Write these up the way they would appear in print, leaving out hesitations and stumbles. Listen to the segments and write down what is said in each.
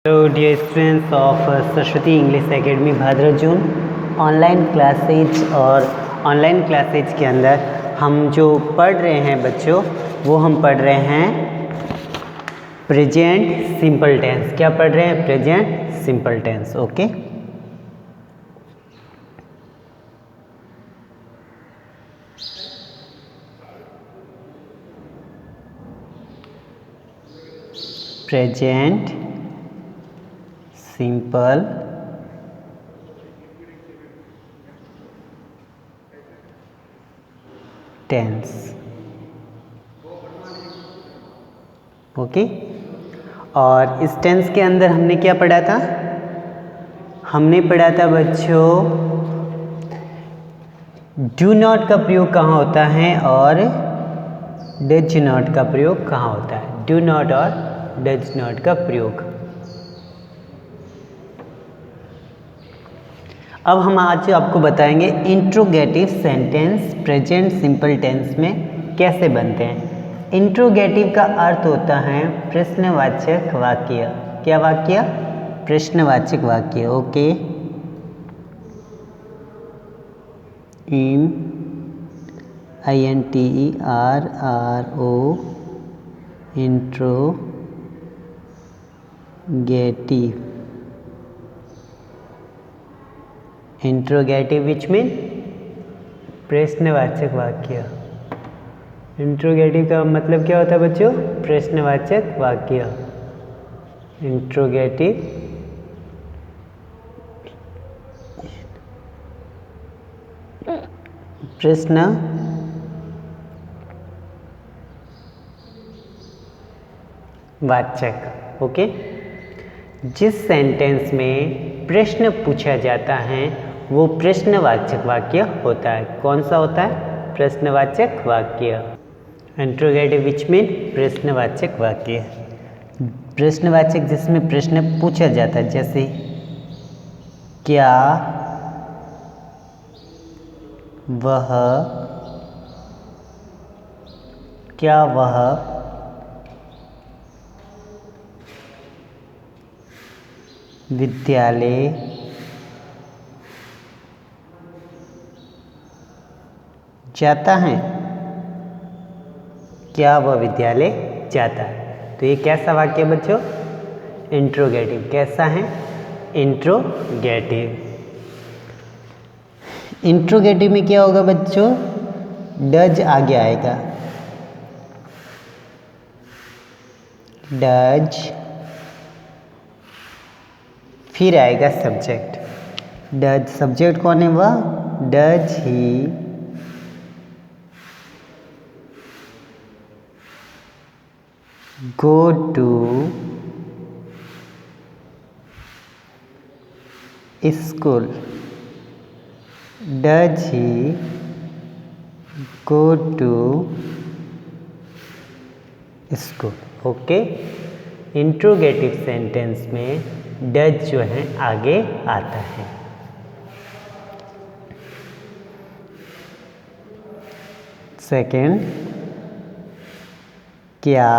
Hello dear students of Saraswati English academy Bhadrajun. Online classes के अंदर हम जो पढ़ रहे हैं बच्चों, वो हम पढ़ रहे हैं प्रेजेंट सिंपल टेंस। क्या पढ़ रहे हैं? Present simple tense. Okay, present simple tense. Okay, और इस टेंस के अंदर हमने क्या पढ़ा था? हमने पढ़ा था बच्चों डू नॉट का प्रयोग कहाँ होता है और डज नॉट का प्रयोग कहाँ होता है। डू नॉट और डज नॉट का प्रयोग। अब हम आज आपको बताएंगे interrogative sentence present simple tense में कैसे बनते हैं। इंट्रोगेटिव का अर्थ होता है प्रश्नवाचक वाक्य। क्या वाक्य? प्रश्नवाचक वाक्य। Okay, INTRO interrogative. Interrogative which mean प्रश्नवाचक वाक्य। इंट्रोगेटिव का मतलब क्या होता है बच्चों? प्रश्नवाचक वाक्य। इंट्रोगेटिव प्रश्न वाचक। ओके, जिस सेंटेंस में प्रश्न पूछा जाता है वो प्रश्नवाचक वाक्य होता है। कौन सा होता है? प्रश्नवाचक वाक्य। इंट्रोगेटिव विच मीन प्रश्नवाचक वाक्य। प्रश्नवाचक जिसमें प्रश्न पूछा जाता है, जैसे क्या वह विद्यालय जाता है? क्या वह विद्यालय जाता है? तो ये कैसा वाक्य बच्चों? इंट्रोगेटिव। कैसा है? इंट्रोगेटिव। इंट्रोगेटिव में क्या होगा बच्चों? डज आगे आएगा। डज, फिर आएगा सब्जेक्ट। डज सब्जेक्ट कौन है? वह। Does he go to school? Does he go to school? Okay, interrogative sentence में डज जो है आगे आता है। सेकंड, क्या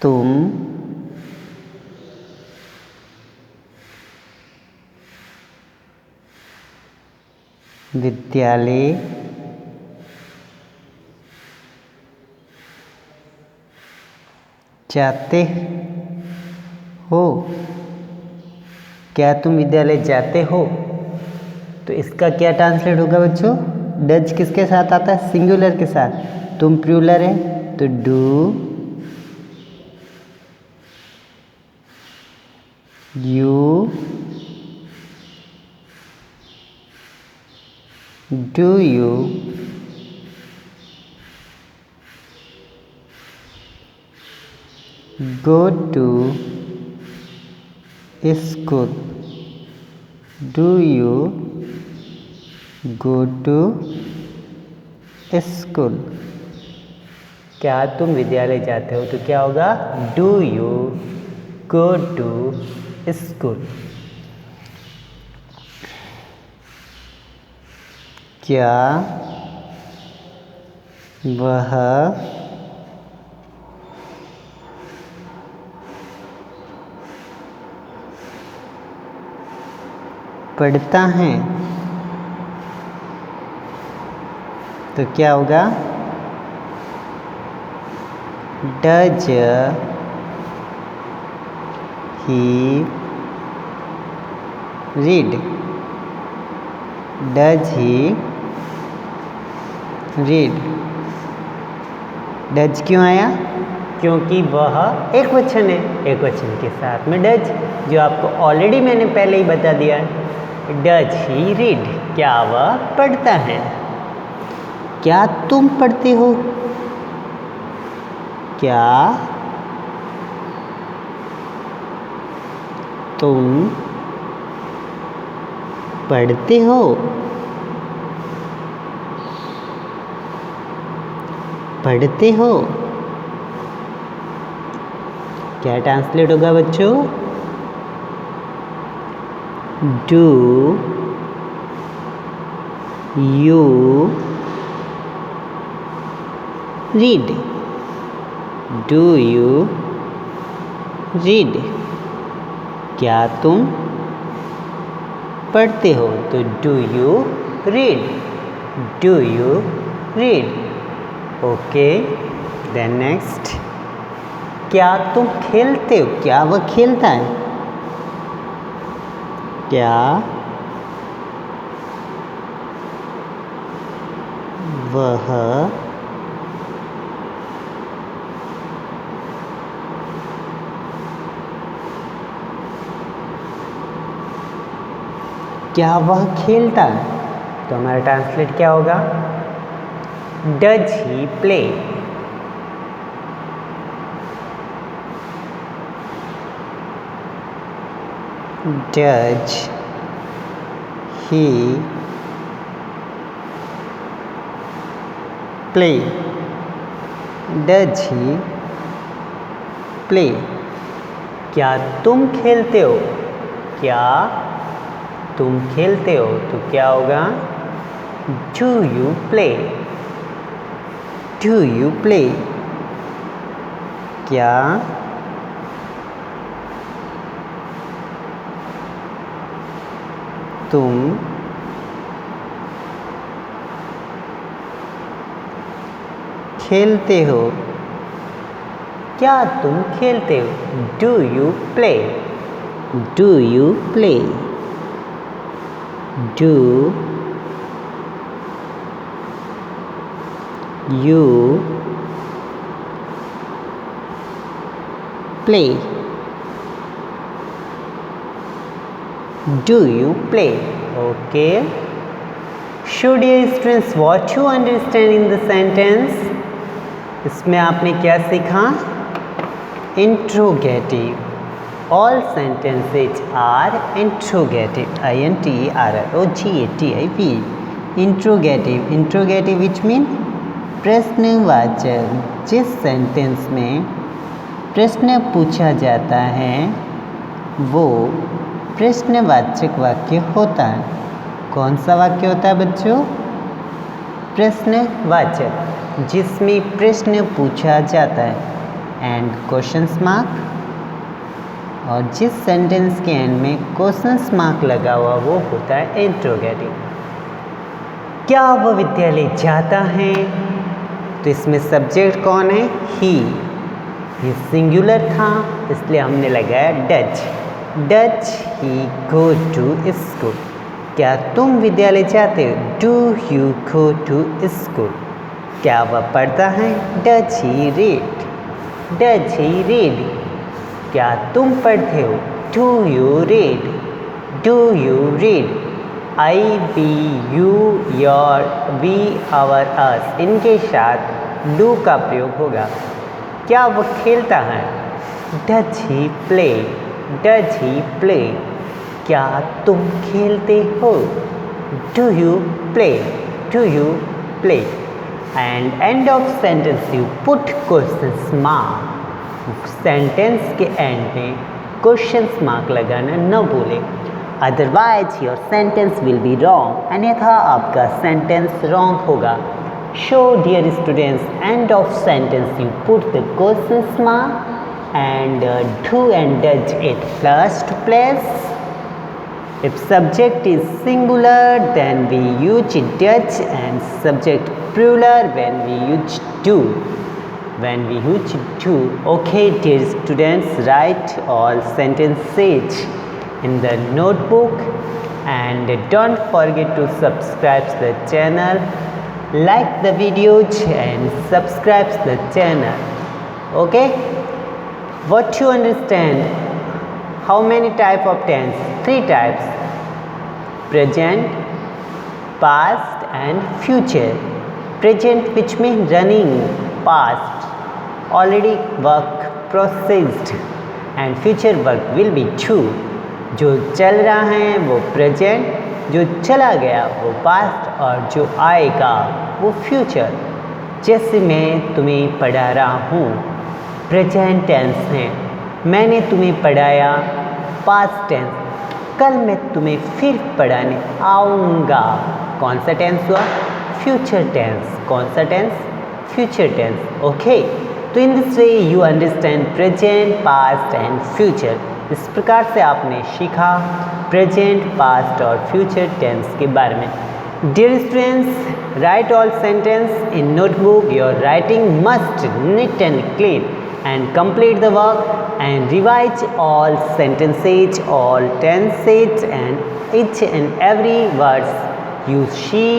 तुम विद्यालय जाते हो? क्या तुम विद्यालय जाते हो? तो इसका क्या ट्रांसलेट होगा बच्चों? डज किसके साथ आता है? सिंगुलर के साथ। तुम प्लूरल है तो do you go to school? Do you go to school? क्या तुम विद्यालय जाते हो? तो क्या होगा? Do you go to school? क्या वह पढ़ता है तो क्या होगा? Does he read? Does he read? Does क्यों आया? क्योंकि वह एक वचन है, एक वचन के साथ में डज, जो आपको ऑलरेडी मैंने पहले ही बता दिया है। Does he read? क्या वह पढ़ता है? क्या तुम पढ़ते हो? क्या तुम पढ़ते हो? पढ़ते हो? क्या ट्रांसलेट होगा बच्चों? Do you read? Do you read? क्या तुम पढ़ते हो? तो do you read? Do you read? Okay, then next, क्या तुम खेलते हो? क्या वह खेलता है? क्या वह खेलता है? तो हमारा ट्रांसलेट क्या होगा? Does he play? Does he play? Does he play? क्या तुम खेलते हो? क्या तुम खेलते हो? तो क्या होगा? Do you play? Do you play? क्या तुम खेलते हो? क्या तुम खेलते हो? Do you play? Do you play? Do you play? Do you play? Okay. Should dear students what you understand in the sentence? इसमें आपने क्या सीखा? Interrogative. All sentences are interrogative. I-N-T-R-O-G-A-T-I-V. Interrogative. Interrogative which mean प्रश्नवाचक। जिस sentence में प्रश्न पूछा जाता है वो प्रश्नवाचक वाक्य होता है। कौन सा वाक्य होता है बच्चों? प्रश्नवाचक, जिसमें प्रश्न पूछा जाता है एंड क्वेश्चंस मार्क, और जिस सेंटेंस के एंड में क्वेश्चंस मार्क लगा हुआ वो होता है इंट्रोगेटिव। क्या वह विद्यालय जाता है? तो इसमें सब्जेक्ट कौन है? ही। ये सिंगुलर था इसलिए हमने लगाया does. Does he go to school? क्या तुम विद्यालय जाते हो? Do you go to school? क्या वह पढ़ता है? Does he read? Does he read? क्या तुम पढ़ते हो? Do you read? Do you read? I, we, you, your, we, our, us, इनके साथ डू का प्रयोग होगा। क्या वह खेलता है? Does he play? Does he play? क्या तुम खेलते हो? Do you play? Do you play? And end of sentence you put question mark. Sentence के एंड में क्वेश्चन मार्क लगाना न भूले, otherwise your sentence will be wrong, अन्यथा आपका सेंटेंस रॉन्ग होगा। So dear students, end of sentence you put the question mark and do and does it first place If subject is singular, then we use does, and subject plural when we use do. When we use do. Okay, dear students, write all sentences in the notebook and don't forget to subscribe the channel, like the videos and subscribe the channel. Okay, what you understand? How many type of tense? 3 types: present, past and future. Present, which means running, past already work processed, and future work will be to. जो चल रहा है वो present, जो चला गया वो past और जो आएगा वो फ्यूचर। जैसे मैं तुम्हें पढ़ा रहा हूँ, प्रेजेंट टेंस है, मैंने तुम्हें पढ़ाया, पास्ट टेंस, कल मैं तुम्हें फिर पढ़ाने आऊँगा, कौन सा टेंस हुआ? Future tense. कौन सा टेंस? Future tense. ओके, तो in this way you understand present, past and future. इस प्रकार से आपने सीखा प्रेजेंट, पास्ट और फ्यूचर टेंस के बारे में। Dear students, write all sentence in notebook. Your writing must neat and clean and complete the work and revise all sentences, all tenses and each and every words you see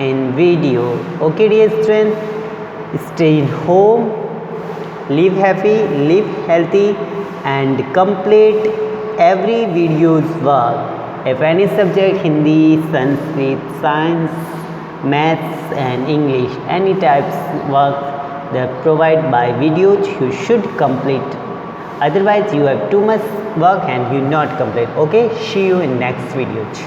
in video. Okay dear students, stay in home, live happy, live healthy and complete every video's work. If any subject, Hindi, Sanskrit, science, maths and English, any types work that provided by videos, you should complete. Otherwise you have too much work and you not complete. Okay, see you in next videos.